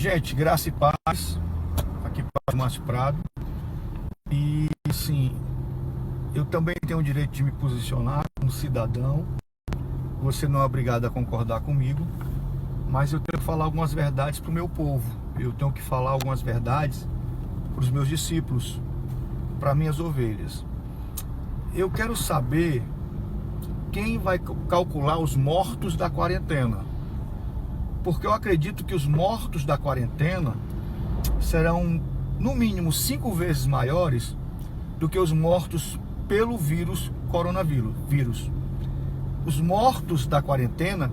Gente, graça e paz, aqui para o Márcio Prado. E sim, eu também tenho o direito de me posicionar como cidadão. Você não é obrigado a concordar comigo, mas eu tenho que falar algumas verdades para o meu povo. Eu tenho que falar algumas verdades para os meus discípulos, para minhas ovelhas. Eu quero saber quem vai calcular os mortos da quarentena. Porque eu acredito que os mortos da quarentena serão, no mínimo, 5 vezes maiores do que os mortos pelo coronavírus. Os mortos da quarentena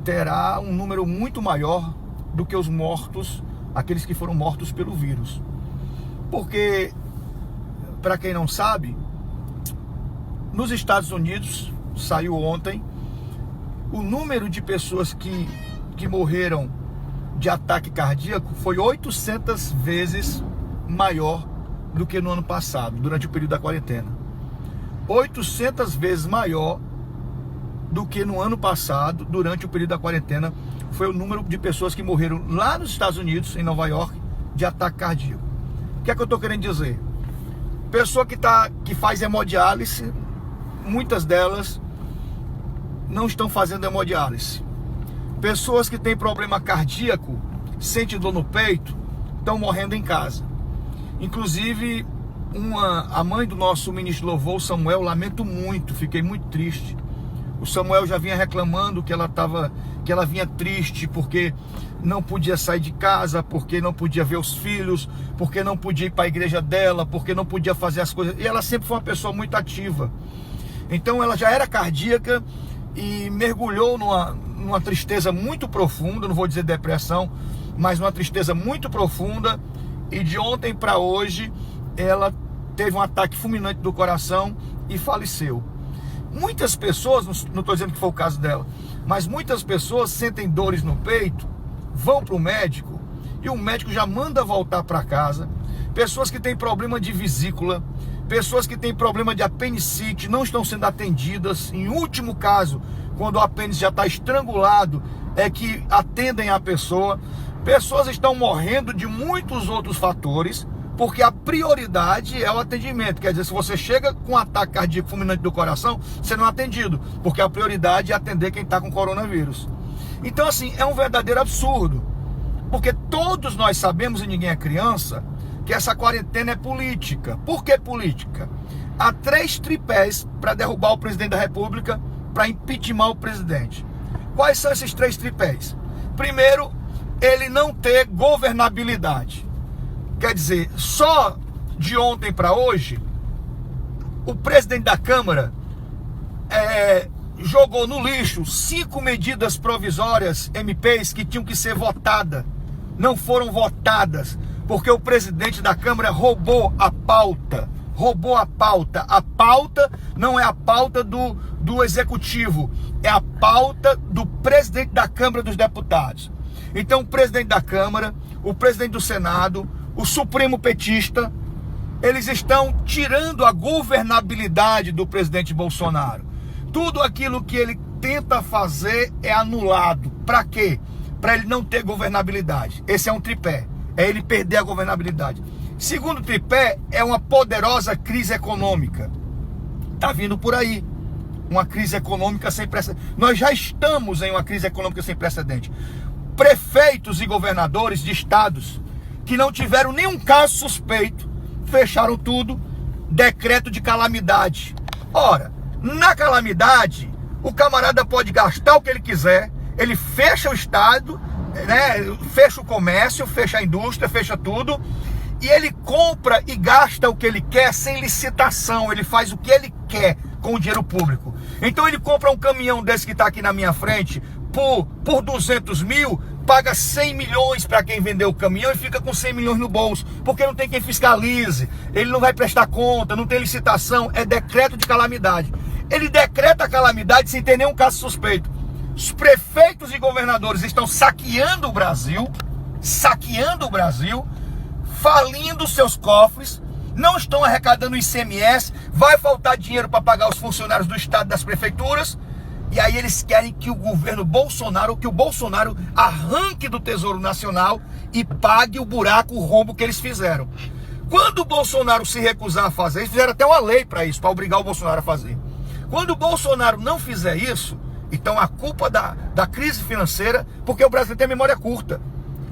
terá um número muito maior do que os mortos, aqueles que foram mortos pelo vírus. Porque, para quem não sabe, nos Estados Unidos, saiu ontem, o número de pessoas que morreram de ataque cardíaco foi 800 vezes maior do que no ano passado, durante o período da quarentena. 800 vezes maior do que no ano passado, durante o período da quarentena, foi o número de pessoas que morreram lá nos Estados Unidos, em Nova York, de ataque cardíaco. O que é que eu estou querendo dizer? Pessoa que faz hemodiálise, muitas delas não estão fazendo hemodiálise. Pessoas que têm problema cardíaco, sentem dor no peito, estão morrendo em casa. Inclusive, a mãe do nosso ministro de louvor, Samuel, lamento muito, fiquei muito triste. O Samuel já vinha reclamando que ela vinha triste porque não podia sair de casa, porque não podia ver os filhos, porque não podia ir para a igreja dela, porque não podia fazer as coisas. E ela sempre foi uma pessoa muito ativa. Então ela já era cardíaca e mergulhou numa tristeza muito profunda, não vou dizer depressão, mas uma tristeza muito profunda, e de ontem para hoje ela teve um ataque fulminante do coração e faleceu. Muitas pessoas, não estou dizendo que foi o caso dela, mas muitas pessoas sentem dores no peito, vão para o médico e o médico já manda voltar para casa. Pessoas que têm problema de vesícula, pessoas que têm problema de apendicite não estão sendo atendidas. Em último caso, quando o apêndice já está estrangulado, é que atendem a pessoa. Pessoas estão morrendo de muitos outros fatores, porque a prioridade é o atendimento. Quer dizer, se você chega com um ataque cardíaco fulminante do coração, você não é atendido, porque a prioridade é atender quem está com coronavírus. Então, assim, é um verdadeiro absurdo, porque todos nós sabemos, e ninguém é criança, que essa quarentena é política. Por que política? Há 3 tripés para derrubar o presidente da República, para impeachment o presidente. Quais são esses 3 tripés? Primeiro, ele não ter governabilidade. Quer dizer, só de ontem para hoje, o presidente da Câmara jogou no lixo 5 medidas provisórias, MPs, que tinham que ser votadas. Não foram votadas, porque o presidente da Câmara roubou a pauta. A pauta não é a pauta do Executivo, é a pauta do presidente da Câmara dos Deputados. Então o presidente da Câmara, o presidente do Senado, o Supremo petista, eles estão tirando a governabilidade do presidente Bolsonaro. Tudo aquilo que ele tenta fazer é anulado. Para quê? Para ele não ter governabilidade. Esse é um tripé, é ele perder a governabilidade. Segundo tripé é uma poderosa crise econômica. Está vindo por aí uma crise econômica sem precedente. Nós já estamos em uma crise econômica sem precedente. Prefeitos e governadores de estados que não tiveram nenhum caso suspeito, fecharam tudo, decreto de calamidade. Ora, na calamidade, o camarada pode gastar o que ele quiser, ele fecha o estado, né, fecha o comércio, fecha a indústria, fecha tudo, e ele compra e gasta o que ele quer sem licitação, ele faz o que ele quer com o dinheiro público. Então ele compra um caminhão desse que está aqui na minha frente por 200 mil, paga 100 milhões para quem vendeu o caminhão e fica com 100 milhões no bolso, porque não tem quem fiscalize, ele não vai prestar conta, não tem licitação, é decreto de calamidade. Ele decreta a calamidade sem ter nenhum caso suspeito. Os prefeitos e governadores estão saqueando o Brasil, falindo seus cofres, não estão arrecadando ICMS, vai faltar dinheiro para pagar os funcionários do estado, das prefeituras, E aí eles querem que o governo Bolsonaro, que o Bolsonaro arranque do Tesouro Nacional e pague o buraco, o rombo que eles fizeram. Quando o Bolsonaro se recusar a fazer, eles fizeram até uma lei para isso, para obrigar o Bolsonaro a fazer. Quando o Bolsonaro não fizer isso, então a culpa da crise financeira, porque o brasileiro tem memória curta.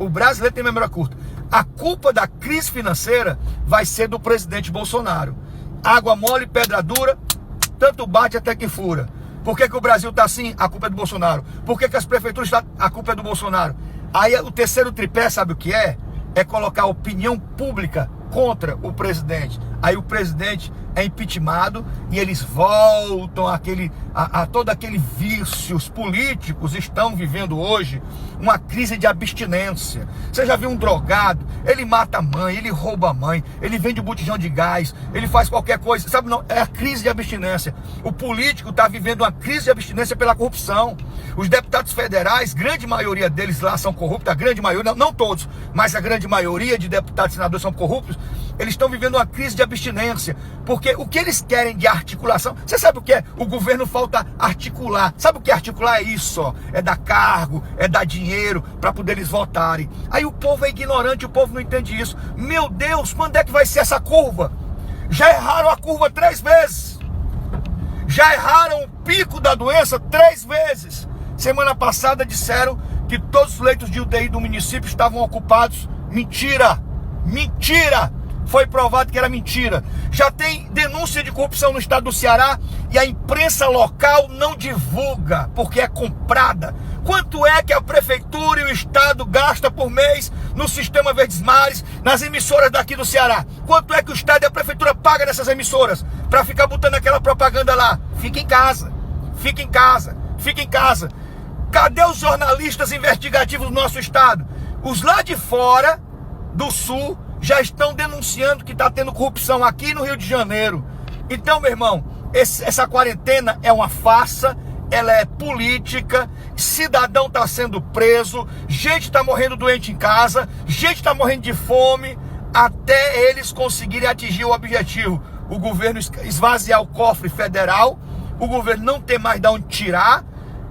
O brasileiro tem memória curta. A culpa da crise financeira vai ser do presidente Bolsonaro. Água mole, pedra dura, tanto bate até que fura. Por que o Brasil está assim? A culpa é do Bolsonaro. Por que as prefeituras estão? A culpa é do Bolsonaro. Aí o terceiro tripé, sabe o que é? É colocar a opinião pública contra o presidente. Aí o presidente é impeachmentado e eles voltam a todo aquele vício. Os políticos estão vivendo hoje uma crise de abstinência. Você já viu um drogado? Ele mata a mãe, ele rouba a mãe, ele vende botijão de gás, ele faz qualquer coisa. Sabe, não, é a crise de abstinência. O político está vivendo uma crise de abstinência pela corrupção. Os deputados federais, grande maioria deles lá são corruptos, a grande maioria, não todos, mas a grande maioria de deputados e senadores são corruptos. Eles estão vivendo uma crise de abstinência, porque o que eles querem de articulação, você sabe o que é? O governo falta articular. Sabe o que é articular? É isso, ó. É dar cargo, é dar dinheiro para poder eles votarem. Aí o povo é ignorante, o povo não entende isso. Meu Deus, quando é que vai ser essa curva? Já erraram a curva 3 vezes. Já erraram o pico da doença 3 vezes. Semana passada disseram que todos os leitos de UTI do município estavam ocupados. Mentira! Mentira! Foi provado que era mentira. Já tem denúncia de corrupção no estado do Ceará e a imprensa local não divulga, porque é comprada. Quanto é que a prefeitura e o estado gasta por mês no sistema Verdes Mares, nas emissoras daqui do Ceará? Quanto é que o estado e a prefeitura pagam nessas emissoras para ficar botando aquela propaganda lá? Fica em casa, fica em casa, fica em casa. Cadê os jornalistas investigativos do nosso estado? Os lá de fora, do sul, já estão denunciando que está tendo corrupção aqui no Rio de Janeiro. Então, meu irmão, essa quarentena é uma farsa, ela é política, cidadão está sendo preso, gente está morrendo doente em casa, gente está morrendo de fome, até eles conseguirem atingir o objetivo. O governo esvaziar o cofre federal, o governo não ter mais de onde tirar,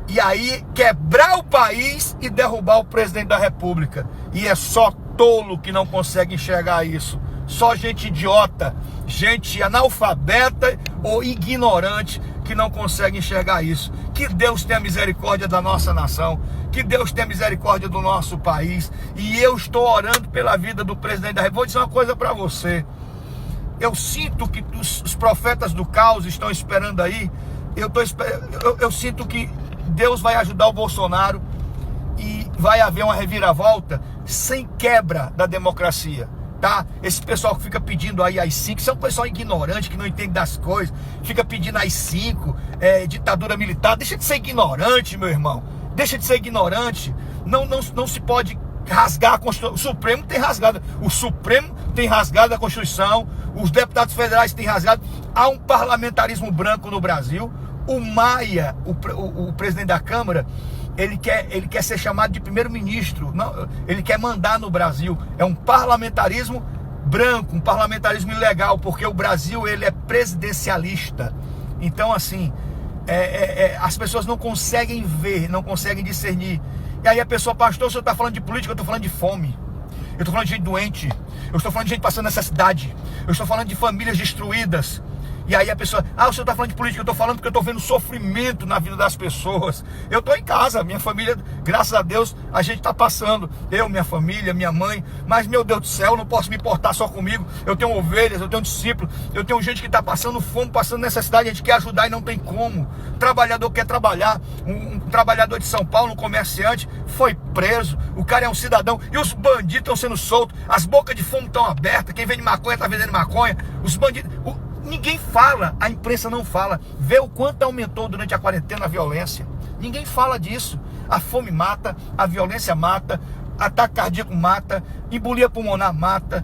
e aí quebrar o país e derrubar o presidente da República. E é só tolo que não consegue enxergar isso. Só gente idiota, gente analfabeta ou ignorante que não consegue enxergar isso. Que Deus tenha misericórdia da nossa nação, que Deus tenha misericórdia do nosso país. E eu estou orando pela vida do presidente da República. Vou dizer uma coisa para você. Eu sinto que os profetas do caos estão esperando aí. Eu sinto que Deus vai ajudar o Bolsonaro e vai haver uma reviravolta sem quebra da democracia, tá? Esse pessoal que fica pedindo aí AI-5, isso é um pessoal ignorante que não entende das coisas, fica pedindo AI-5, ditadura militar. Deixa de ser ignorante, meu irmão, deixa de ser ignorante. Não se pode rasgar a Constituição. O Supremo tem rasgado a Constituição, os deputados federais têm rasgado. Há um parlamentarismo branco no Brasil. O Maia, o presidente da Câmara, ele quer ser chamado de primeiro-ministro. Ele quer mandar no Brasil. É um parlamentarismo branco, um parlamentarismo ilegal, porque o Brasil ele é presidencialista. Então, assim, as pessoas não conseguem ver, não conseguem discernir. E aí a pessoa, pastor, o senhor está falando de política, eu estou falando de fome. Eu estou falando de gente doente. Eu estou falando de gente passando necessidade. Eu estou falando de famílias destruídas. E aí a pessoa, o senhor está falando de política, eu estou falando porque eu estou vendo sofrimento na vida das pessoas. Eu estou em casa, minha família, graças a Deus, a gente está passando. Eu, minha família, minha mãe. Mas, meu Deus do céu, eu não posso me importar só comigo. Eu tenho ovelhas, eu tenho discípulos, eu tenho gente que está passando fome, passando necessidade, a gente quer ajudar e não tem como. Trabalhador quer trabalhar. Um trabalhador de São Paulo, um comerciante, foi preso. O cara é um cidadão. E os bandidos estão sendo soltos. As bocas de fumo estão abertas. Quem vende maconha está vendendo maconha. Os bandidos... Ninguém fala, a imprensa não fala. Vê o quanto aumentou durante a quarentena a violência. Ninguém fala disso. A fome mata, a violência mata, ataque cardíaco mata, embolia pulmonar mata,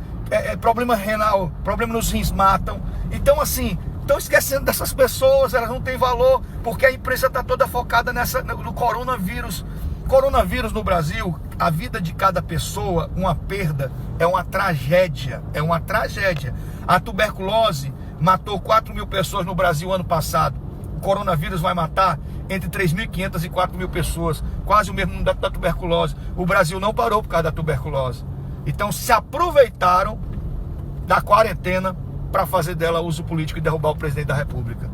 problema renal, problema nos rins matam. Então, assim, estão esquecendo dessas pessoas, elas não têm valor, porque a imprensa está toda focada no coronavírus. Coronavírus no Brasil, a vida de cada pessoa, uma perda, é uma tragédia. É uma tragédia. A tuberculose matou 4.000 pessoas no Brasil ano passado. coronavírus vai matar entre 3.500 e 4.000 pessoas, quase o mesmo número da tuberculose. O Brasil não parou por causa da tuberculose. Então se aproveitaram da quarentena para fazer dela uso político e derrubar o presidente da República.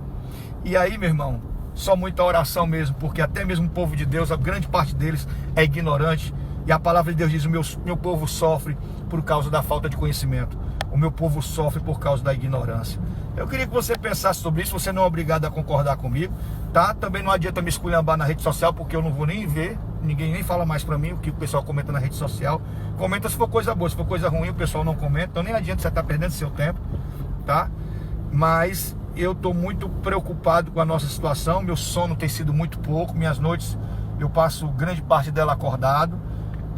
E aí, meu irmão, só muita oração mesmo, porque até mesmo o povo de Deus, a grande parte deles é ignorante. E a palavra de Deus diz: o meu povo sofre por causa da falta de conhecimento. O meu povo sofre por causa da ignorância. Eu queria que você pensasse sobre isso. Você não é obrigado a concordar comigo, tá? Também não adianta me esculhambar na rede social, porque eu não vou nem ver. Ninguém nem fala mais pra mim o que o pessoal comenta na rede social. Comenta se for coisa boa, se for coisa ruim o pessoal não comenta. Então nem adianta você estar perdendo seu tempo, tá? Mas eu tô muito preocupado com a nossa situação. Meu sono tem sido muito pouco. Minhas noites eu passo grande parte dela acordado,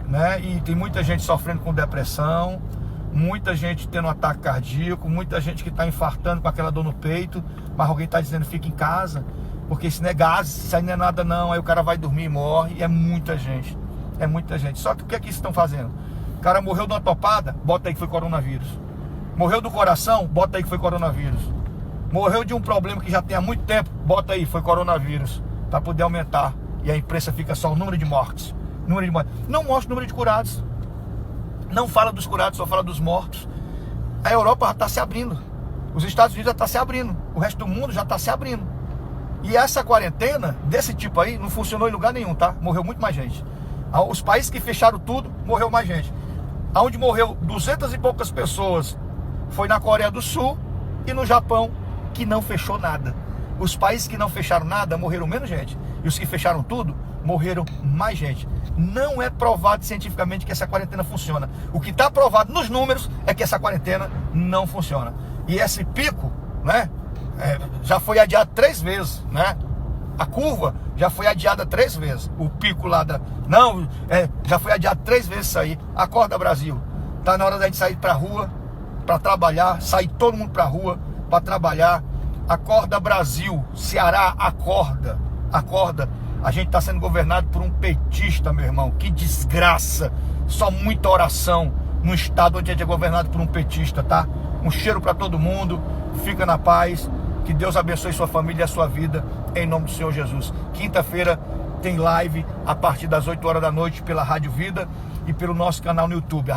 né? E tem muita gente sofrendo com depressão, muita gente tendo um ataque cardíaco, muita gente que está infartando com aquela dor no peito, mas alguém está dizendo: fica em casa, porque isso não é gás, isso aí não é nada não. Aí o cara vai dormir e morre. E é muita gente, é muita gente. Só que o que é que estão fazendo? O cara morreu de uma topada, bota aí que foi coronavírus. Morreu do coração, bota aí que foi coronavírus. Morreu de um problema que já tem há muito tempo, bota aí, foi coronavírus, para poder aumentar. E a imprensa fica só o número de mortes. Não mostra o número de curados. Não fala dos curados, só fala dos mortos. A Europa já está se abrindo. Os Estados Unidos já está se abrindo. O resto do mundo já está se abrindo. E essa quarentena, desse tipo aí, não funcionou em lugar nenhum, tá? Morreu muito mais gente. Os países que fecharam tudo, morreu mais gente. Aonde morreu 200 e poucas pessoas foi na Coreia do Sul e no Japão, que não fechou nada. Os países que não fecharam nada, morreram menos gente. E os que fecharam tudo, morreram mais gente. Não é provado cientificamente que essa quarentena funciona. O que está provado nos números é que essa quarentena não funciona. E esse pico, né, já foi adiado 3 vezes, né? A curva já foi adiada 3 vezes. O pico lá já foi adiado 3 vezes isso aí. Acorda, Brasil. Tá na hora da gente sair pra rua, para trabalhar, sair todo mundo pra rua para trabalhar. Acorda, Brasil. Ceará, acorda. Acorda. A gente está sendo governado por um petista, meu irmão. Que desgraça. Só muita oração no estado onde a gente é governado por um petista, tá? Um cheiro para todo mundo. Fica na paz. Que Deus abençoe sua família e a sua vida, em nome do Senhor Jesus. Quinta-feira tem live a partir das 8 horas da noite pela Rádio Vida e pelo nosso canal no YouTube.